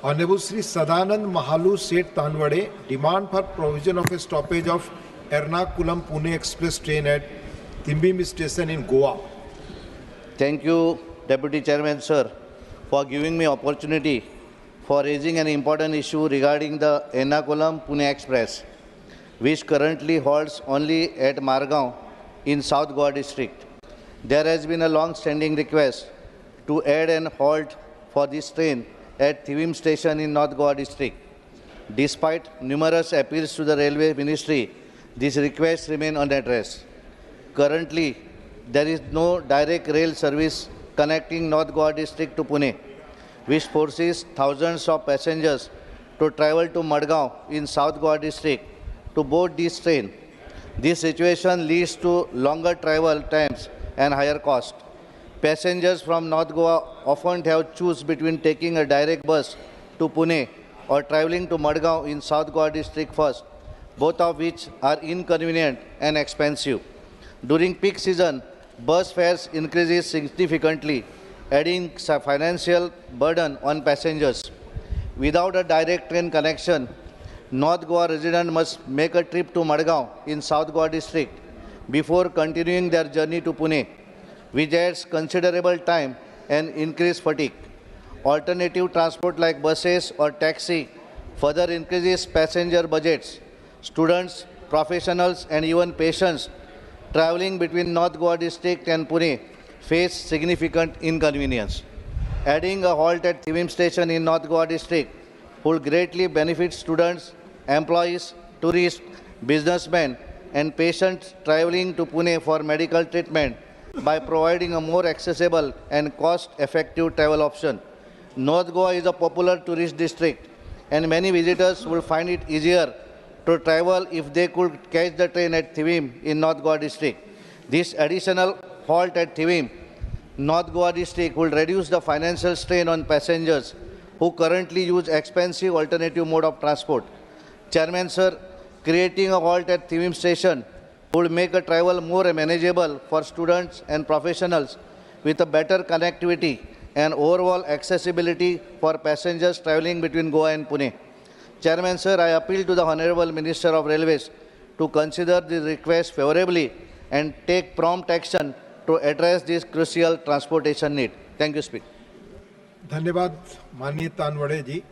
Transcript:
Honorable Sri Sadanand Mahalu Seth Tanavade demand for provision of a stoppage of Ernakulam-Pune express train at Thivim station in Goa. Thank you, Deputy Chairman, sir, for giving me opportunity for raising an important issue regarding the Ernakulam-Pune Express, which currently halts only at Margao in South Goa district. There has been a long-standing request to add an halt for this train at Thivim station in North Goa district. Despite numerous appeals to the Railway Ministry, these requests remain unaddressed. Currently, there is no direct rail service connecting North Goa district to Pune, which forces thousands of passengers to travel to Madgaon in South Goa district to board this train. This situation leads to longer travel times and higher cost. Passengers from North Goa often have to choose between taking a direct bus to Pune or traveling to Madgaon in South Goa district first, both of which are inconvenient and expensive. During peak season, bus fares increases significantly, adding financial burden on passengers. Without a direct train connection, North Goa residents must make a trip to Madgaon in South Goa district before continuing their journey to Pune, which adds considerable time and increased fatigue. Alternative transport like buses or taxi further increases passenger budgets. Students, professionals, and even patients traveling between North Goa district and Pune face significant inconvenience. Adding a halt at Thivim station in North Goa district would greatly benefit students, employees, tourists, businessmen, and patients traveling to Pune for medical treatment by providing a more accessible and cost-effective travel option. North Goa is a popular tourist district, and many visitors will find it easier to travel if they could catch the train at Thivim in North Goa district. This additional halt at Thivim, North Goa district, will reduce the financial strain on passengers who currently use expensive alternative mode of transport. Chairman, sir, creating a halt at Thivim station would make a travel more manageable for students and professionals with a better connectivity and overall accessibility for passengers traveling between Goa and Pune. Chairman, sir, I appeal to the Honorable Minister of Railways to consider the request favorably and take prompt action to address this crucial transportation need. Thank you, Speaker. धन्यवाद माननीय तानवड़े जी.